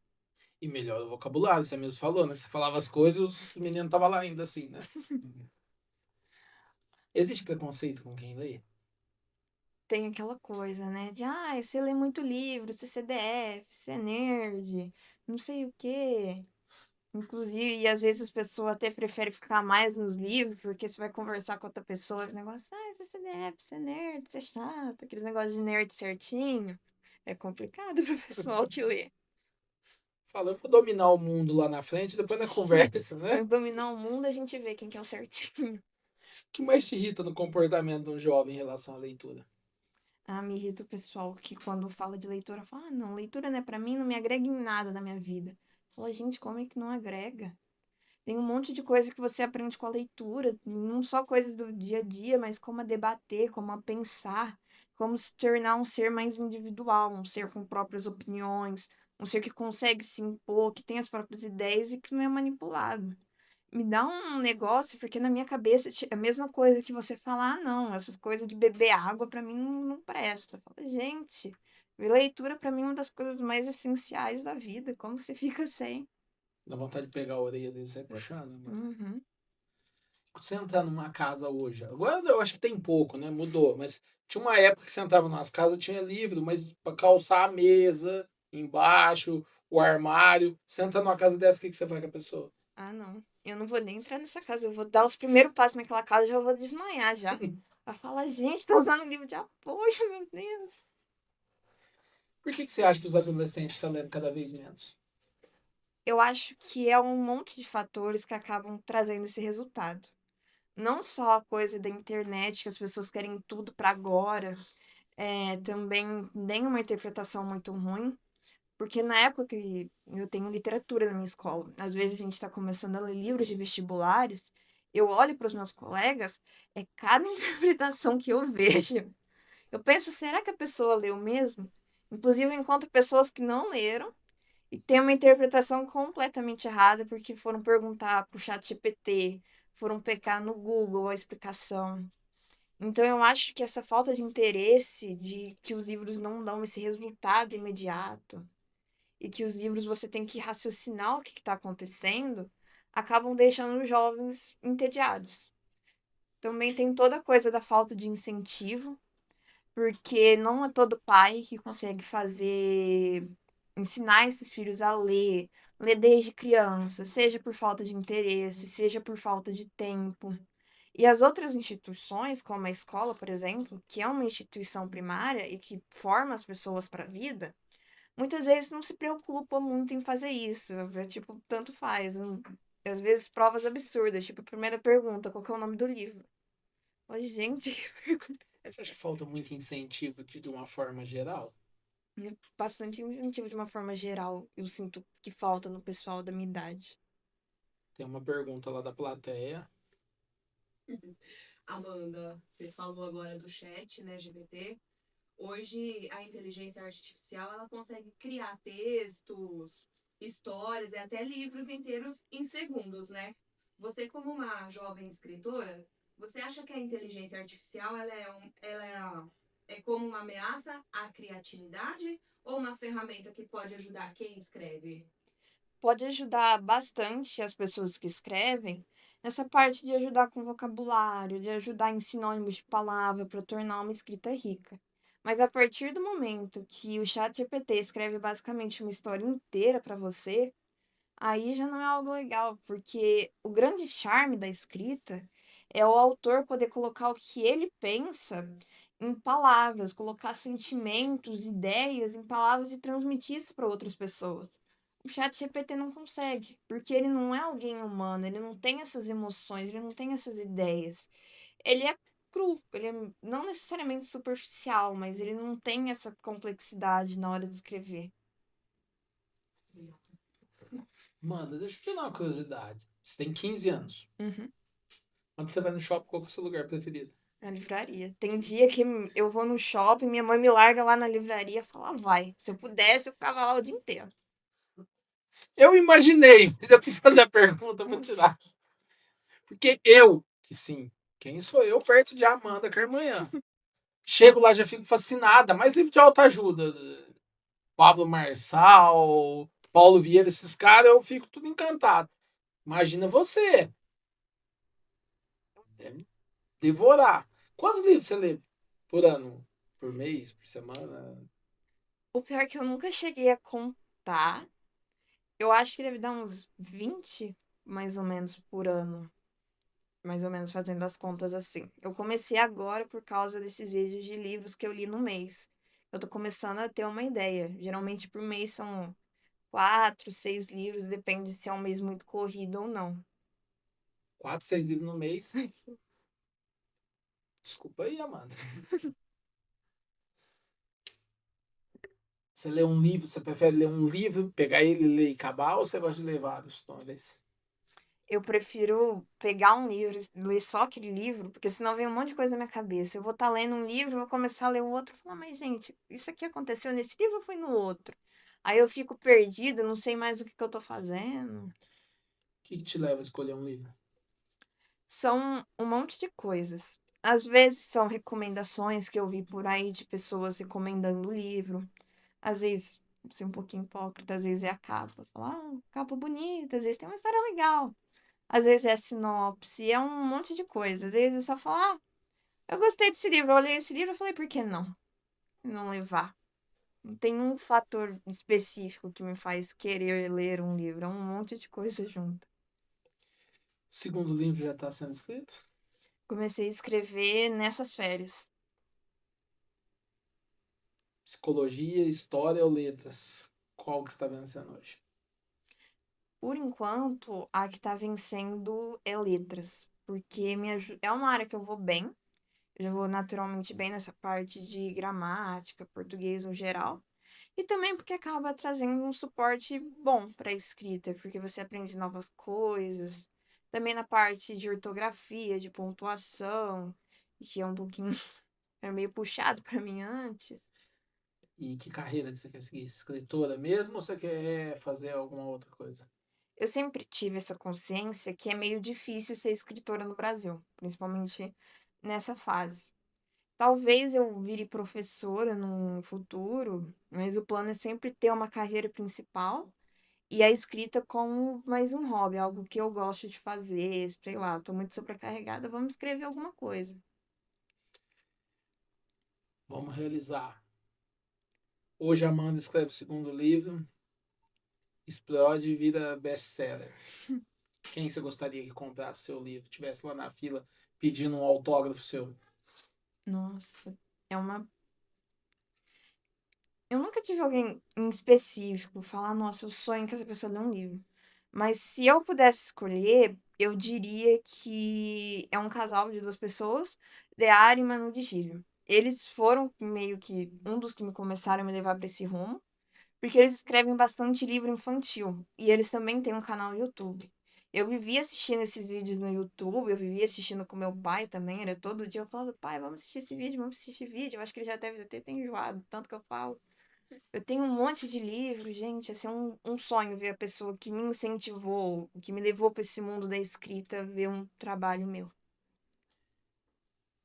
E melhor o vocabulário, você mesmo falou, né? Você falava as coisas, o menino tava lá ainda assim, né? Existe preconceito com quem lê? Tem aquela coisa, né? De, você lê muito livro, você é CDF, você é nerd, não sei o quê. Inclusive, e às vezes as pessoas até preferem ficar mais nos livros, porque você vai conversar com outra pessoa, o negócio, você é CDF, você é nerd, você é chato, aqueles negócios de nerd certinho. É complicado pro pessoal que lê. Fala, eu vou dominar o mundo lá na frente, depois na conversa, né? Pra dominar o mundo, a gente vê quem que é o certinho. O que mais te irrita no comportamento de um jovem em relação à leitura? Me irrita o pessoal que quando fala de leitura, fala, não, leitura não é pra mim, não me agrega em nada na minha vida. Fala, gente, como é que não agrega? Tem um monte de coisa que você aprende com a leitura, não só coisas do dia a dia, mas como a debater, como a pensar, como se tornar um ser mais individual, um ser com próprias opiniões, um ser que consegue se impor, que tem as próprias ideias e que não é manipulado. Me dá um negócio, porque na minha cabeça é a mesma coisa que você falar, não, essas coisas de beber água pra mim não presta. Fala, gente, leitura pra mim é uma das coisas mais essenciais da vida, como você fica sem? Dá vontade de pegar a orelha dele e sair puxando, mano. Uhum. Você entrar numa casa hoje, agora eu acho que tem pouco, né? Mudou, mas tinha uma época que você entrava nas casas, tinha livro, mas pra calçar a mesa, embaixo, o armário. Você entra numa casa dessa, o que você faz com a pessoa? Não. Eu não vou nem entrar nessa casa. Eu vou dar os primeiros passos naquela casa e já vou desmaiar já. Vai falar, gente, tá usando livro de apoio, meu Deus. Por que você acha que os adolescentes estão lendo cada vez menos? Eu acho que é um monte de fatores que acabam trazendo esse resultado. Não só a coisa da internet, que as pessoas querem tudo para agora, também nem uma interpretação muito ruim, porque na época que eu tenho literatura na minha escola, às vezes a gente está começando a ler livros de vestibulares, eu olho para os meus colegas, é cada interpretação que eu vejo. Eu penso, será que a pessoa leu mesmo? Inclusive, eu encontro pessoas que não leram e têm uma interpretação completamente errada porque foram perguntar para o chat GPT, foram pecar no Google a explicação. Então, eu acho que essa falta de interesse, de que os livros não dão esse resultado imediato, e que os livros você tem que raciocinar o que está acontecendo, acabam deixando os jovens entediados. Também tem toda a coisa da falta de incentivo, porque não é todo pai que consegue ensinar esses filhos a ler desde criança, seja por falta de interesse, seja por falta de tempo. E as outras instituições, como a escola, por exemplo, que é uma instituição primária e que forma as pessoas para a vida, muitas vezes não se preocupa muito em fazer isso. É tipo, tanto faz. Às vezes provas absurdas, tipo, a primeira pergunta, qual que é o nome do livro? Ô, gente, que pergunta é Você acha essa? que falta muito incentivo de uma forma geral? É bastante incentivo de uma forma geral. Eu sinto que falta no pessoal da minha idade. Tem uma pergunta lá da plateia. Amanda, você falou agora do chat, né, GPT. Hoje a inteligência artificial ela consegue criar textos, histórias e até livros inteiros em segundos, né? Você como uma jovem escritora, você acha que a inteligência artificial ela é como uma ameaça à criatividade ou uma ferramenta que pode ajudar quem escreve? Pode ajudar bastante as pessoas que escrevem nessa parte de ajudar com vocabulário, de ajudar em sinônimos de palavra para tornar uma escrita rica. Mas a partir do momento que o chat GPT escreve basicamente uma história inteira para você, aí já não é algo legal, porque o grande charme da escrita é o autor poder colocar o que ele pensa em palavras, colocar sentimentos, ideias em palavras e transmitir isso para outras pessoas. O chat GPT não consegue, porque ele não é alguém humano, ele não tem essas emoções, ele não tem essas ideias. Ele é cru, ele é não necessariamente superficial, mas ele não tem essa complexidade na hora de escrever. Manda, deixa eu te dar uma curiosidade. Você tem 15 anos. Uhum. Quando você vai no shopping, qual que é o seu lugar preferido? Na livraria. Tem dia que eu vou no shopping, minha mãe me larga lá na livraria e fala, vai. Se eu pudesse, eu ficava lá o dia inteiro. Eu imaginei, mas eu quis fazer a pergunta pra tirar. Porque eu, que sim, quem sou eu perto de Amanda Carmanhã? Chego lá, já fico fascinada. Mais livro de autoajuda. Pablo Marçal, Paulo Vieira, esses caras, eu fico tudo encantado. Imagina você. Deve devorar. Quantos livros você lê por ano? Por mês? Por semana? O pior é que eu nunca cheguei a contar. Eu acho que deve dar uns 20, mais ou menos, por ano. Mais ou menos fazendo as contas assim. Eu comecei agora por causa desses vídeos de livros que eu li no mês. Eu tô começando a ter uma ideia. Geralmente por mês são 4, 6 livros, depende se é um mês muito corrido ou não. 4, 6 livros no mês. Desculpa aí, Amanda. Você lê um livro, você prefere ler um livro, pegar ele, ler e acabar, ou você gosta de ler vários? Eu prefiro pegar um livro, ler só aquele livro, porque senão vem um monte de coisa na minha cabeça. Eu vou estar lendo um livro, vou começar a ler o outro e falar, mas gente, isso aqui aconteceu nesse livro ou foi no outro? Aí eu fico perdida, não sei mais o que eu tô fazendo. O que te leva a escolher um livro? São um monte de coisas. Às vezes são recomendações que eu vi por aí de pessoas recomendando o livro. Às vezes, ser um pouquinho hipócrita, às vezes é a capa. Falar, capa bonita, às vezes tem uma história legal. Às vezes é a sinopse, é um monte de coisa. Às vezes é só falar, eu gostei desse livro, eu olhei esse livro e falei, por que não? Não levar. Não tem um fator específico que me faz querer ler um livro, é um monte de coisa junto. O segundo livro já está sendo escrito? Comecei a escrever nessas férias. Psicologia, história ou letras? Qual que você está vencendo hoje? Por enquanto, a que tá vencendo é letras, porque é uma área que eu vou bem, eu já vou naturalmente bem nessa parte de gramática, português no geral, e também porque acaba trazendo um suporte bom para a escrita, porque você aprende novas coisas, também na parte de ortografia, de pontuação, que é um pouquinho é meio puxado para mim antes. E que carreira que você quer seguir? Escritora mesmo ou você quer fazer alguma outra coisa? Eu sempre tive essa consciência que é meio difícil ser escritora no Brasil, principalmente nessa fase. Talvez eu vire professora no futuro, mas o plano é sempre ter uma carreira principal e a escrita como mais um hobby, algo que eu gosto de fazer, sei lá, tô muito sobrecarregada, vamos escrever alguma coisa. Vamos realizar. Hoje a Amanda escreve o segundo livro, explode e vira best-seller. Quem você gostaria que comprasse seu livro, tivesse lá na fila pedindo um autógrafo seu? Nossa, é uma. Eu nunca tive alguém em específico falar, nossa, eu sonho que essa pessoa lê um livro. Mas se eu pudesse escolher, eu diria que é um casal de duas pessoas, Deara e Manu de Gílio. Eles foram meio que um dos que me começaram a me levar para esse rumo, porque eles escrevem bastante livro infantil e eles também têm um canal no YouTube. Eu vivia assistindo esses vídeos no YouTube, eu vivia assistindo com meu pai também, era todo dia eu falando, pai, vamos assistir esse vídeo, vamos assistir esse vídeo. Eu acho que ele já deve ter enjoado, tanto que eu falo. Eu tenho um monte de livro, gente, assim, um sonho ver a pessoa que me incentivou, que me levou para esse mundo da escrita, ver um trabalho meu.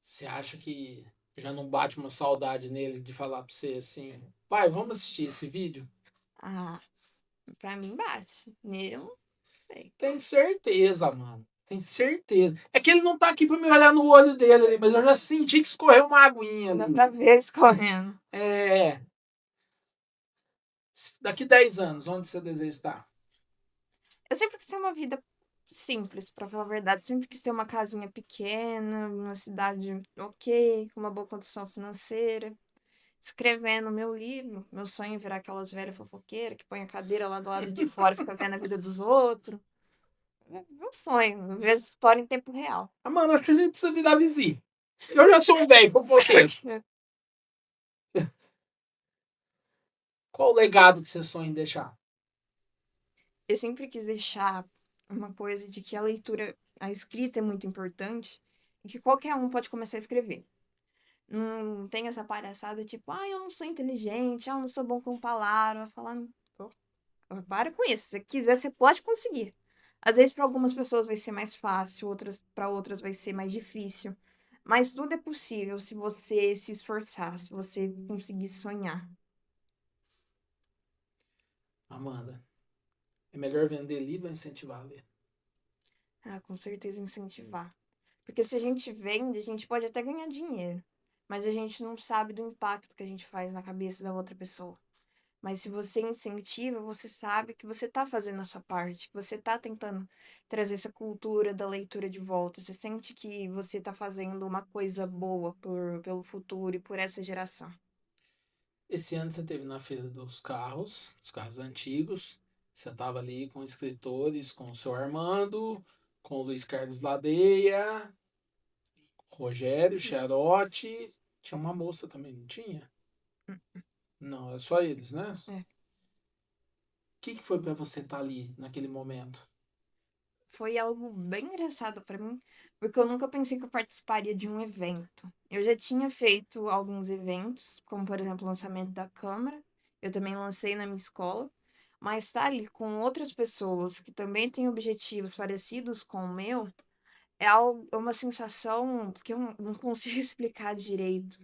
Você acha que já não bate uma saudade nele de falar pra você assim, pai, vamos assistir esse vídeo? Ah, pra mim bate. Nele eu não sei. Tem certeza, mano. Tem certeza. É que ele não tá aqui pra me olhar no olho dele ali, mas eu já senti que escorreu uma aguinha Dá ali. pra ver escorrendo. É. Daqui 10 anos, onde você deseja estar? Eu sempre quis ter uma vida simples, pra falar a verdade. Sempre quis ter uma casinha pequena, uma cidade ok, com uma boa condição financeira. Escrevendo meu livro. Meu sonho é virar aquelas velhas fofoqueiras que põe a cadeira lá do lado de fora e fica vendo a vida dos outros. É meu sonho, ver essa história em tempo real. Ah, mano, acho que a gente precisa virar vizinho. Eu já sou um velho fofoqueiro. Qual o legado que você sonha em deixar? Eu sempre quis deixar uma coisa de que a leitura, a escrita é muito importante e que qualquer um pode começar a escrever. Não tem essa palhaçada tipo, ah, eu não sou inteligente, ah, eu não sou bom com palavras. Falando, pô, para com isso. Se você quiser, você pode conseguir. Às vezes, para algumas pessoas vai ser mais fácil, para outras vai ser mais difícil. Mas tudo é possível se você se esforçar, se você conseguir sonhar. Amanda, é melhor vender livro ou incentivar a ler? Ah, com certeza incentivar. Porque se a gente vende, a gente pode até ganhar dinheiro, mas a gente não sabe do impacto que a gente faz na cabeça da outra pessoa. Mas se você incentiva, você sabe que você está fazendo a sua parte, que você está tentando trazer essa cultura da leitura de volta. Você sente que você está fazendo uma coisa boa pelo futuro e por essa geração. Esse ano você teve na Feira dos carros antigos. Você estava ali com escritores, com o seu Armando, com o Luiz Carlos Ladeia, Rogério, Charote. Tinha uma moça também, não tinha? Não, é só eles, né? O É. que foi para você estar ali naquele momento? Foi algo bem engraçado para mim, porque eu nunca pensei que eu participaria de um evento. Eu já tinha feito alguns eventos, como por exemplo o lançamento da Câmara, eu também lancei na minha escola, mas estar ali com outras pessoas que também têm objetivos parecidos com o meu, é uma sensação que eu não consigo explicar direito.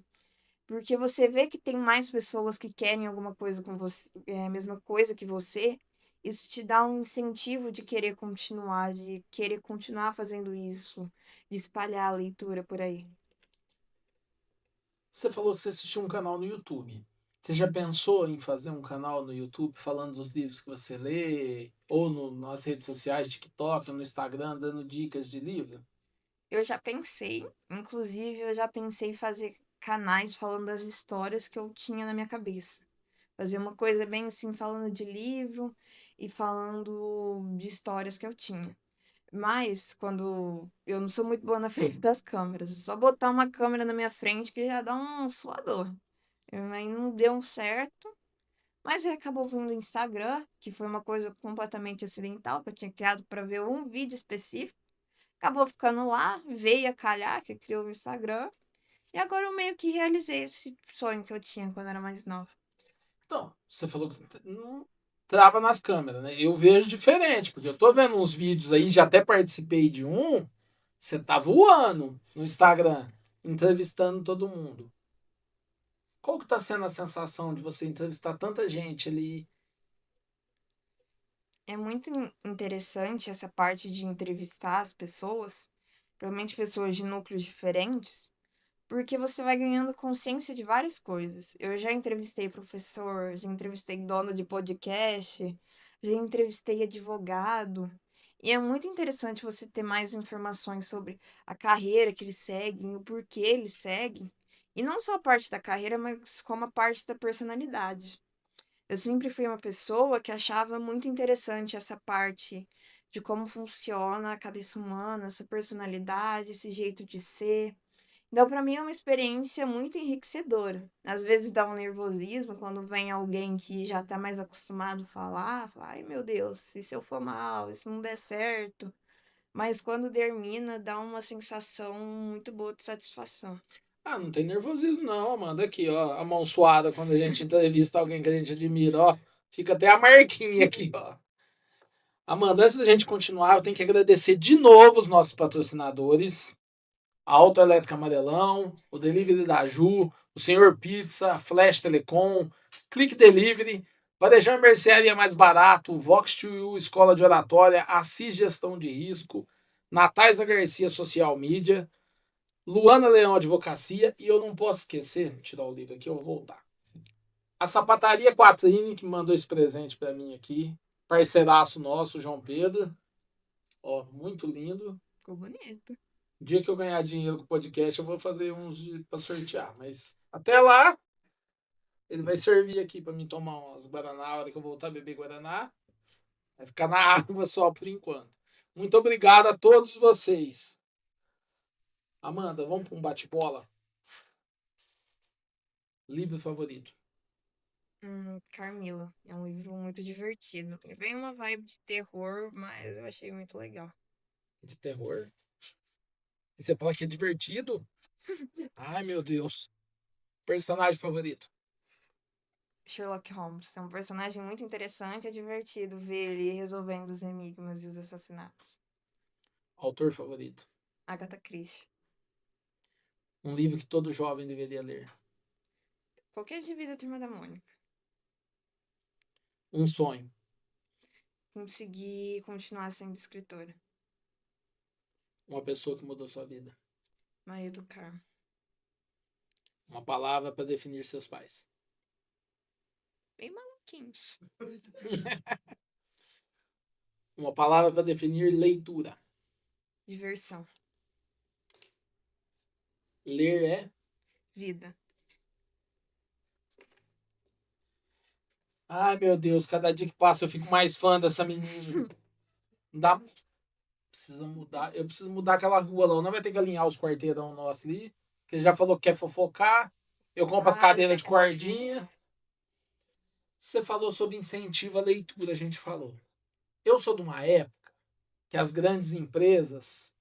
Porque você vê que tem mais pessoas que querem alguma coisa com você, a mesma coisa que você, isso te dá um incentivo de querer continuar, de querer continuar fazendo isso, de espalhar a leitura por aí. Você falou que você assistiu um canal no YouTube. Você já pensou em fazer um canal no YouTube falando dos livros que você lê? Ou nas redes sociais, TikTok, no Instagram, dando dicas de livro? Eu já pensei, inclusive eu já pensei em fazer canais falando das histórias que eu tinha na minha cabeça. Fazer uma coisa bem assim, falando de livro e falando de histórias que eu tinha. Mas quando eu não sou muito boa na frente das câmeras, é só botar uma câmera na minha frente que já dá um suador. Aí não deu certo, mas aí acabou vindo o Instagram, que foi uma coisa completamente acidental, que eu tinha criado para ver um vídeo específico. Acabou ficando lá, veio a calhar, que criou o Instagram. E agora eu meio que realizei esse sonho que eu tinha quando era mais nova. Então, você falou que não trava nas câmeras, né? Eu vejo diferente, porque eu tô vendo uns vídeos aí, já até participei de um, você tá voando no Instagram, entrevistando todo mundo. Qual que tá sendo a sensação de você entrevistar tanta gente ali? É muito interessante essa parte de entrevistar as pessoas, provavelmente pessoas de núcleos diferentes, porque você vai ganhando consciência de várias coisas. Eu já entrevistei professor, já entrevistei dono de podcast, já entrevistei advogado. E é muito interessante você ter mais informações sobre a carreira que eles seguem, o porquê eles seguem. E não só a parte da carreira, mas como a parte da personalidade. Eu sempre fui uma pessoa que achava muito interessante essa parte de como funciona a cabeça humana, essa personalidade, esse jeito de ser. Então, para mim é uma experiência muito enriquecedora. Às vezes dá um nervosismo quando vem alguém que já está mais acostumado a falar, fala, ai meu Deus, e se eu for mal, e se não der certo? Mas quando termina, dá uma sensação muito boa de satisfação. Ah, não tem nervosismo não, Amanda. Aqui, ó, a mão suada quando a gente entrevista alguém que a gente admira, ó. Fica até a marquinha aqui, ó. Amanda, antes da gente continuar, eu tenho que agradecer de novo os nossos patrocinadores. A Autoelétrica Amarelão, o Delivery da Ju, o Senhor Pizza, a Flash Telecom, Clique Delivery, Varejão e Mercearia Mais Barato, Vox 2U, Escola de Oratória, Assis Gestão de Risco, Natais da Garcia Social Media, Luana Leão Advocacia e eu não posso esquecer, vou tirar o livro aqui, eu vou voltar. A Sapataria Quatrine, que mandou esse presente para mim aqui, parceiraço nosso, João Pedro, ó, muito lindo. Ficou bonito. O dia que eu ganhar dinheiro com o podcast, eu vou fazer uns para sortear. Mas até lá, ele vai servir aqui para mim tomar umas Guaraná. A hora que eu voltar a beber Guaraná, vai ficar na água só por enquanto. Muito obrigado a todos vocês. Amanda, vamos para um bate-bola? Livro favorito? Carmila. É um livro muito divertido. É bem uma vibe de terror, mas eu achei muito legal. De terror? E você fala que é divertido? Ai, meu Deus. Personagem favorito? Sherlock Holmes. É um personagem muito interessante, é divertido ver ele resolvendo os enigmas e os assassinatos. Autor favorito? Agatha Christie. Um livro que todo jovem deveria ler. Qualquer gibi da Turma da Mônica. Um sonho. Conseguir continuar sendo escritora. Uma pessoa que mudou sua vida. Maria do Carmo. Uma palavra para definir seus pais. Bem maluquinhos. Uma palavra para definir leitura. Diversão. Ler é. Vida. Ai, meu Deus, cada dia que passa eu fico mais fã dessa menina. Não dá. Precisa mudar. Eu preciso mudar aquela rua lá. Não vai ter que alinhar os quarteirão nossos ali. Que ele já falou que quer fofocar. Eu compro as cadeiras de cordinha. Você falou sobre incentivo à leitura, a gente falou. Eu sou de uma época que as grandes empresas.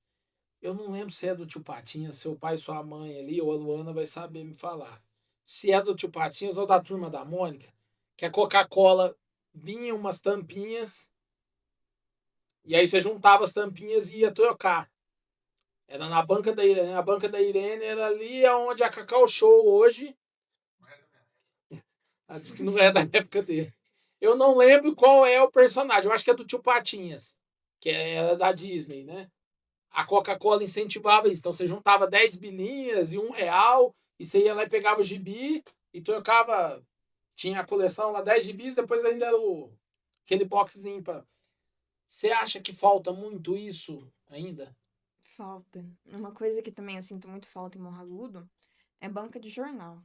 Eu não lembro se é do Tio Patinhas, seu pai e sua mãe ali, ou a Luana vai saber me falar. Se é do Tio Patinhas ou da Turma da Mônica, que a Coca-Cola vinha umas tampinhas, e aí você juntava as tampinhas e ia trocar. Era na banca da Irene. A banca da Irene era ali onde a Cacau Show hoje. Ela disse que não é da época dele. Eu não lembro qual é o personagem. Eu acho que é do Tio Patinhas, que era da Disney, né? A Coca-Cola incentivava isso. Então você juntava 10 bilinhas e R$ 1, e você ia lá e pegava o gibi e trocava. Tinha a coleção lá, 10 gibis, depois ainda era aquele boxzinho pra. Você acha que falta muito isso ainda? Falta. Uma coisa que também eu sinto muito falta em Morro Agudo é banca de jornal.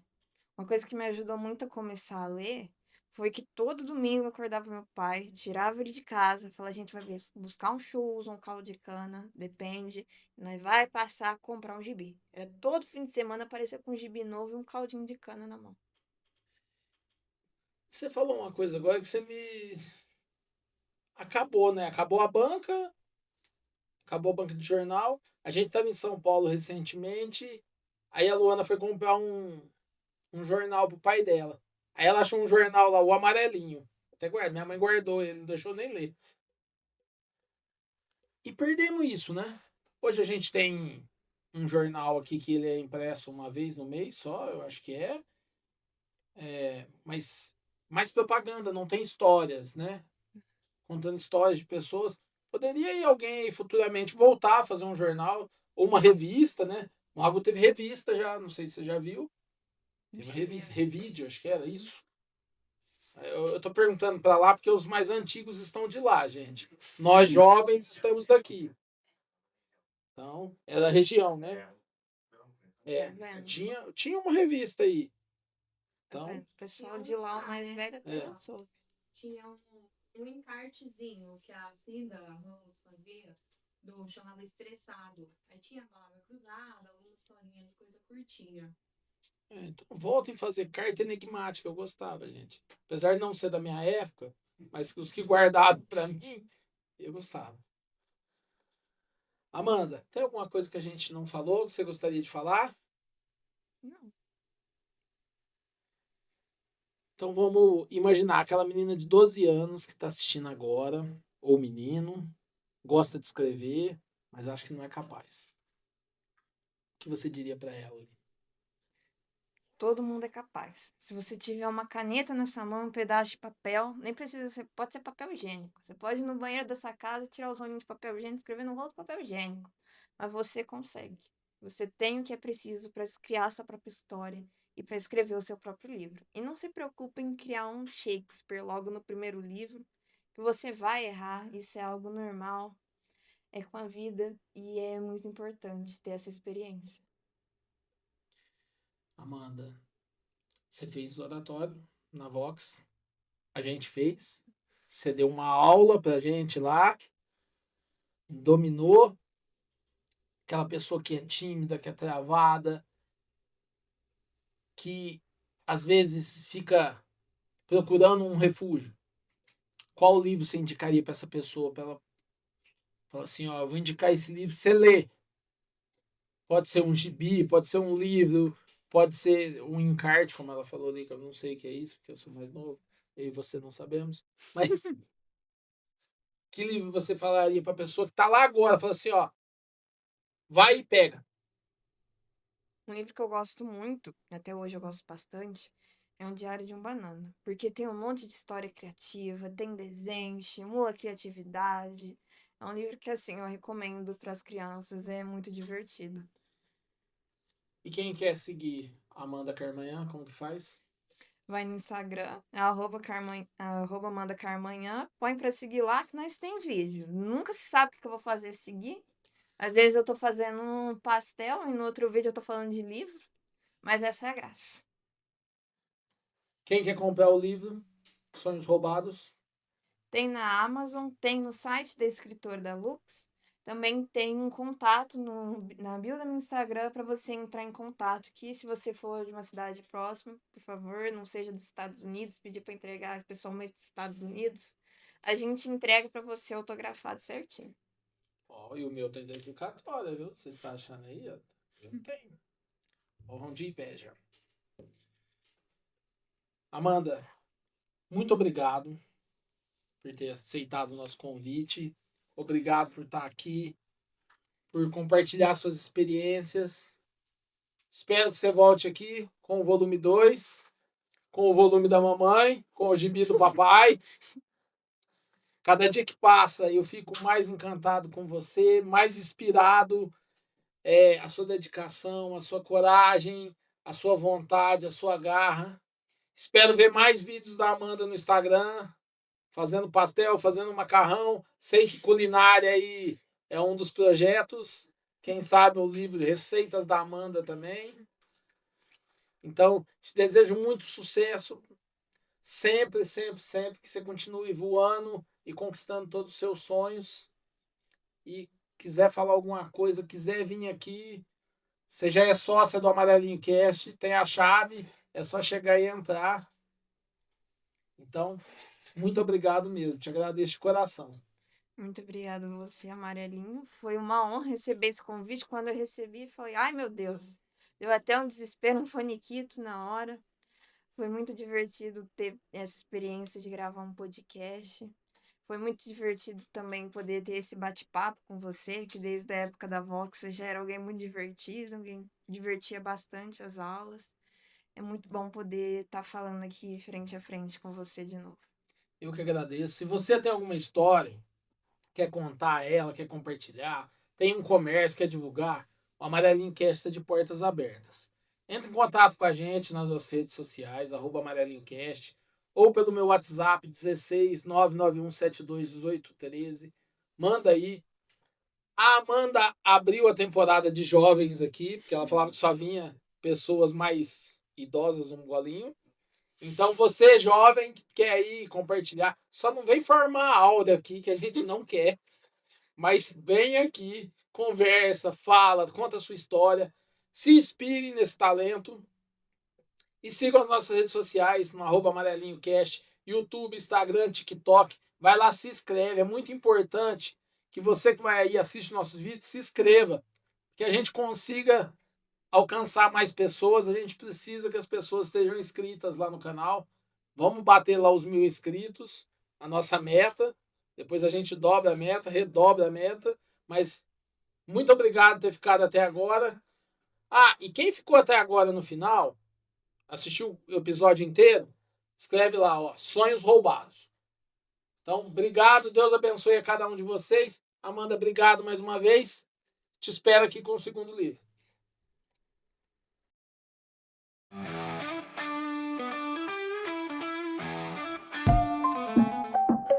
Uma coisa que me ajudou muito a começar a ler foi que todo domingo eu acordava meu pai, tirava ele de casa, falava, a gente vai buscar um churros, um caldo de cana, depende, nós vai passar a comprar um gibi. Era todo fim de semana aparecia com um gibi novo e um caldinho de cana na mão. Você falou uma coisa agora que você me. Acabou, né? Acabou a banca de jornal. A gente estava em São Paulo recentemente. Aí a Luana foi comprar um jornal pro pai dela. Aí ela achou um jornal lá, o amarelinho. Até guarda, minha mãe guardou ele, não deixou nem ler. E perdemos isso, né? Hoje a gente tem um jornal aqui que ele é impresso uma vez no mês só, eu acho que é. Mas mais propaganda, não tem histórias, né? Contando histórias de pessoas. Poderia ir alguém aí futuramente voltar a fazer um jornal ou uma revista, né? O Mago teve revista já, não sei se você já viu. Teve uma revista, Revide, acho que era isso. Eu tô perguntando para lá porque os mais antigos estão de lá, gente. Nós jovens estamos daqui. Então, é da região, né? É, Tá vendo? tinha uma revista aí. Tá Então, vendo? O pessoal de lá, o mais velho, até É. já soube. Tinha um encartezinho que a Cida Ramos fazia, chamava Estressado. Aí tinha a palavra cruzada, alguma historinha de coisa curtinha. então voltem a fazer carta enigmática, eu gostava, gente. Apesar de não ser da minha época, mas os que guardaram para mim, eu gostava. Amanda, tem alguma coisa que a gente não falou que você gostaria de falar? Não. Então vamos imaginar aquela menina de 12 anos que está assistindo agora, ou menino, gosta de escrever, mas acha que não é capaz. O que você diria para ela? Todo mundo é capaz. Se você tiver uma caneta na sua mão, um pedaço de papel, nem precisa ser, pode ser papel higiênico. Você pode ir no banheiro dessa casa, tirar os rolinhos de papel higiênico, escrever no rolo de papel higiênico. Mas você consegue. Você tem o que é preciso para criar sua própria história e para escrever o seu próprio livro. E não se preocupe em criar um Shakespeare logo no primeiro livro, que você vai errar, isso é algo normal, é com a vida e é muito importante ter essa experiência. Amanda, você fez oratório na Vox, a gente fez, você deu uma aula pra gente lá, dominou, aquela pessoa que é tímida, que é travada, que às vezes fica procurando um refúgio. Qual livro você indicaria para essa pessoa? Para ela falar assim, ó, eu vou indicar esse livro, você lê. Pode ser um gibi, pode ser um livro, pode ser um encarte, como ela falou ali, que eu não sei o que é isso, porque eu sou mais novo. Eu e você não sabemos. Mas que livro você falaria para a pessoa que está lá agora? Fala assim, ó, vai e pega. Um livro que eu gosto muito, até hoje eu gosto bastante, é um Diário de um Banana. Porque tem um monte de história criativa, tem desenho, estimula a criatividade. É um livro que, assim, eu recomendo para as crianças, é muito divertido. E quem quer seguir Amanda Carmanhã, como que faz? Vai no Instagram, é arroba Amanda Carmanhã, põe para seguir lá que nós tem vídeo. Nunca se sabe o que eu vou fazer seguir. Às vezes eu tô fazendo um pastel e no outro vídeo eu tô falando de livro, mas essa é a graça. Quem quer comprar o livro Sonhos Roubados? Tem na Amazon, tem no site da escritora da Lux. Também tem um contato na bio do meu Instagram para você entrar em contato. Que se você for de uma cidade próxima, por favor, não seja dos Estados Unidos, pedir para entregar pessoalmente dos Estados Unidos. A gente entrega para você autografado certinho. Ó, e o meu tem dedicatória, viu? Você está achando aí? Ó, eu tenho. Morram de inveja. Amanda, muito obrigado por ter aceitado o nosso convite. Obrigado por estar aqui, por compartilhar suas experiências. Espero que você volte aqui com o volume 2, com o volume da mamãe, com o gibi do papai. Cada dia que passa, eu fico mais encantado com você, mais inspirado. A sua dedicação, a sua coragem, a sua vontade, a sua garra. Espero ver mais vídeos da Amanda no Instagram, fazendo pastel, fazendo macarrão. Sei que culinária aí é um dos projetos. Quem sabe o livro Receitas da Amanda também. Então, te desejo muito sucesso sempre, sempre, sempre que você continue voando e conquistando todos os seus sonhos. E quiser falar alguma coisa, quiser vir aqui, você já é sócia do Amarelinho Cast, tem a chave, é só chegar e entrar. Então, muito obrigado mesmo, te agradeço de coração. Muito obrigada a você, Amarelinho. Foi uma honra receber esse convite. Quando eu recebi, falei, ai meu Deus, deu até um desespero, um faniquito na hora. Foi muito divertido ter essa experiência de gravar um podcast. Foi muito divertido também poder ter esse bate-papo com você, que desde a época da Vox você já era alguém muito divertido, alguém que divertia bastante as aulas. É muito bom poder estar falando aqui frente a frente com você de novo. Eu que agradeço. Se você tem alguma história, quer contar ela, quer compartilhar, tem um comércio, quer divulgar, o Amarelinho Cast está de portas abertas. Entre em contato com a gente nas nossas redes sociais, @AmarelinhoCast, ou pelo meu WhatsApp, 16 991721813. Manda aí. A Amanda abriu a temporada de jovens aqui, porque ela falava que só vinha pessoas mais idosas, um golinho. Então, você, jovem, que quer ir compartilhar, só não vem formar aula aqui, que a gente não quer, mas vem aqui, conversa, fala, conta a sua história, se inspire nesse talento e sigam as nossas redes sociais, no @AmarelinhoCast, YouTube, Instagram, TikTok. Vai lá, se inscreve, é muito importante que você que vai aí assiste nossos vídeos, se inscreva, que a gente consiga alcançar mais pessoas, a gente precisa que as pessoas estejam inscritas lá no canal. Vamos bater lá os 1.000 inscritos, a nossa meta. Depois a gente dobra a meta, redobra a meta. Mas muito obrigado por ter ficado até agora. Ah, e quem ficou até agora no final, assistiu o episódio inteiro, escreve lá, ó, sonhos roubados. Então, obrigado, Deus abençoe a cada um de vocês. Amanda, obrigado mais uma vez. Te espero aqui com o segundo livro.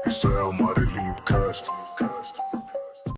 Isso é Amarelinho Cast.